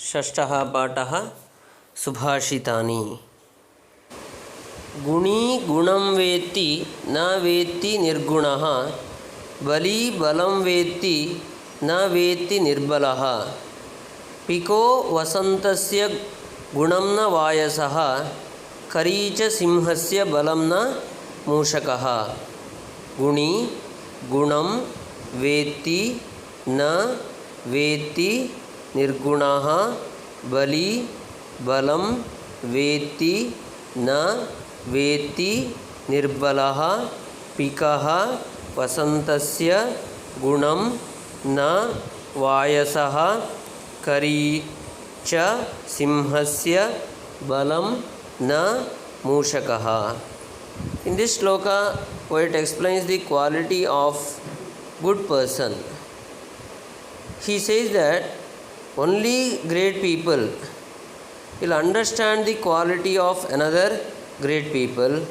षष्ठः पाठः सुभाषितानि। गुणी गुणं वेत्ति न वेत्ति निर्गुणः, बली बलं वेत्ति न वेत्ति निर्बलः। पिको वसन्तस्य गुणं न वायसः, करी च सिंहस्य बलं न मूषकः। गुणी गुणं वेत्ति न वेत्ति निर्गुणः, बली बलं वेत्ति न वेत्ति निर्बलः। पिकः वसन्तस्य गुणं न वायसः, करी च सिंहस्य बलं न मूषकः. In this shloka, poet explains the quality of good person. He says that only great people will understand the quality of another great people,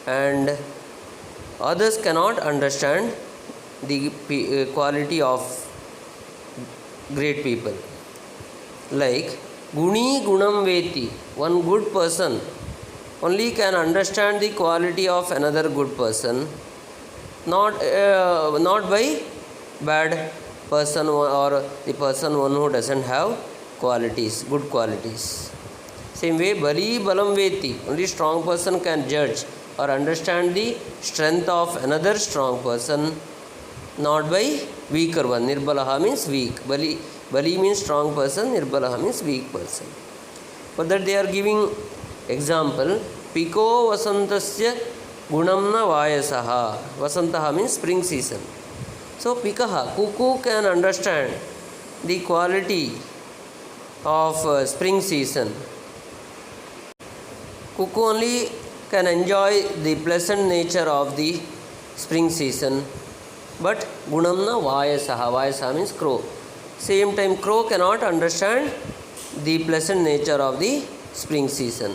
and others cannot understand the quality of great people. Like Guni Gunam Veti, one good person only can understand the quality of another good person, not by bad person or the person one who doesn't have qualities, good qualities. Same way, Bali Balam Veti, only strong person can judge or understand the strength of another strong person, not by weaker one. Nirbalaha means weak. Bali means strong person, Nirbalaha means weak person. For that they are giving example. Piko Vasantasya Gunamna Vayasaha. Vasantaha means spring season. So Pikaha, cuckoo can understand the quality of spring season. Cuckoo only can enjoy the pleasant nature of the spring season. But Gunamna Vayasaha. Vayasaha means crow. Same time crow cannot understand the pleasant nature of the spring season.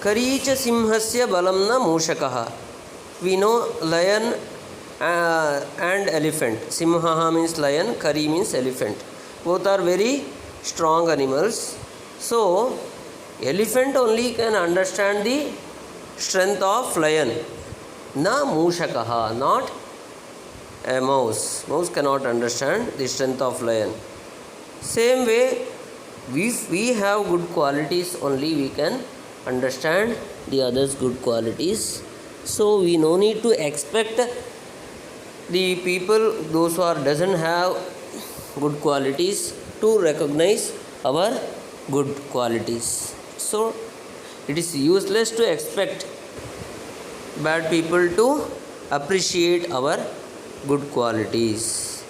Karicha Simhasya Balamna Mushakaha. We know lion and elephant. Simhaha means lion, Kari means elephant. Both are very strong animals. So, elephant only can understand the strength of lion. Na Mushakaha, not a mouse. Mouse cannot understand the strength of lion. Same way, if we have good qualities, only we can understand the others' good qualities. So we no need to expect the people, those who doesn't have good qualities, to recognize our good qualities. So it is useless to expect bad people to appreciate our good qualities.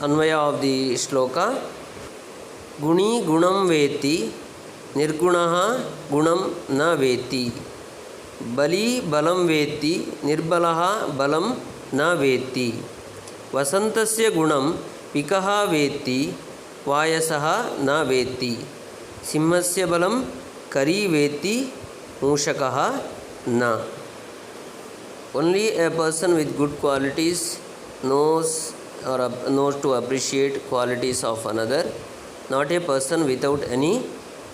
Anvaya of the shloka. Guni gunam veti, nirgunaha gunam na veti. Bali balam veti, nirbalaha balam na veti. Vasantasya gunam pikaha veti, vayasaha na veti. Simhasya balam kari veti, mushakaha na. Only a person with good qualities knows to appreciate qualities of another, not a person without any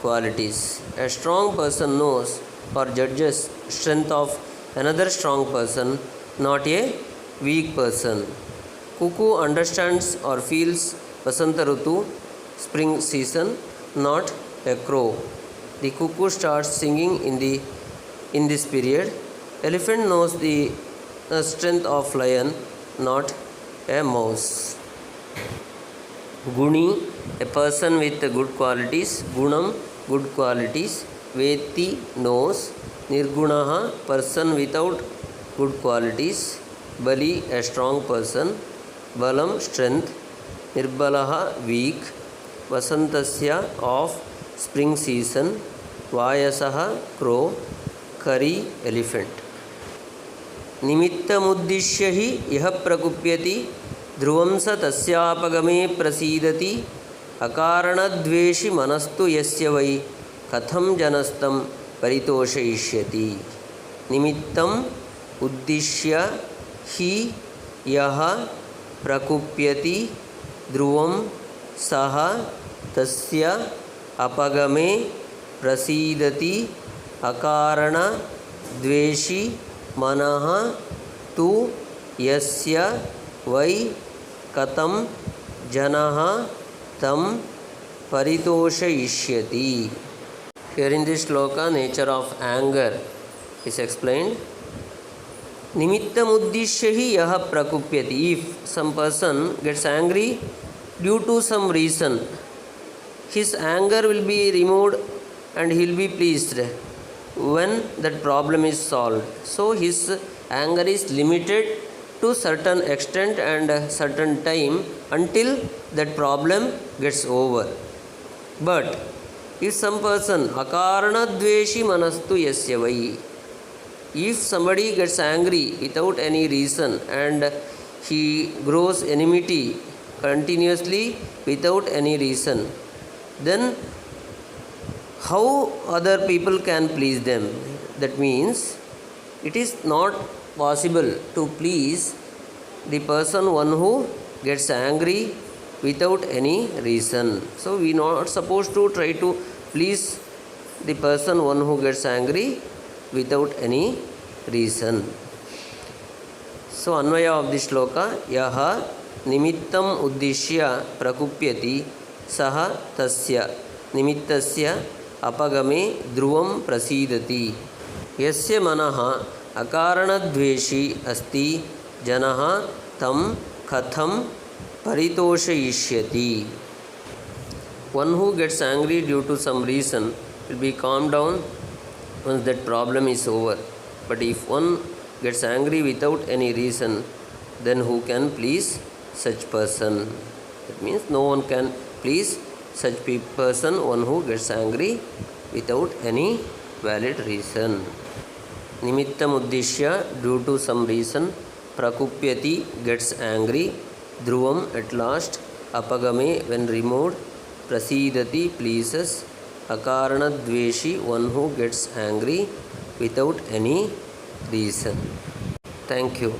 qualities. A strong person knows or judges strength of another strong person, not a weak person. Cuckoo understands or feels Vasanta Rutu, spring season, not a crow. The cuckoo starts singing in this period. Elephant knows the strength of lion, not a mouse. Guni, a person with good qualities. Gunam, good qualities. Veti, knows. Nirgunaha, person without good qualities. Bali, a strong person. Balam, strength. Nirbalaha, weak. Vasantasya, of spring season. Vayasaha, crow. Kari, elephant. निमित्तमुद्दिश्य हि यः प्रकुप्यति, ध्रुवं स तस्यापगमे प्रसीदति. अकारणद्वेषि मनस्तु यस्य वै, कथं जनस्तं परितोषयिष्यति. निमित्तम् उद्दिश्य हि यः प्रकुप्यति, ध्रुवं सः तस्य अपगमे प्रसीदति अकारण द्वेषी मनः तु यस्य वै कथं जनः तं paritoshaishyati. Here in this shloka, nature of anger is explained. Nimittam uddishya hi yaha prakupyati. If some person gets angry due to some reason, his anger will be removed and he will be pleased when that problem is solved. So his anger is limited to certain extent and certain time until that problem gets over. But if some person akarana dveshi manastu yasya vai, if somebody gets angry without any reason and he grows enmity continuously without any reason, then how other people can please them? That means it is not possible to please the person one who gets angry without any reason. So we are not supposed to try to please the person one who gets angry without any reason. So Anvaya of this shloka, yaha nimittam uddishya prakupyati saha tasya nimittasya apagame dhruvam prasidati yasya manaha akaranadveshi asti janaha tam katham paritoshaishyati. One who gets angry due to some reason will be calmed down once that problem is over. But if one gets angry without any reason, then who can please such person? That means no one can please such person, one who gets angry without any valid reason. Nimittam uddishya, due to some reason, prakupyati, gets angry, dhruvam, at last, apagame, when removed, prasidati, pleases, akarana dveshi, one who gets angry without any reason. Thank you.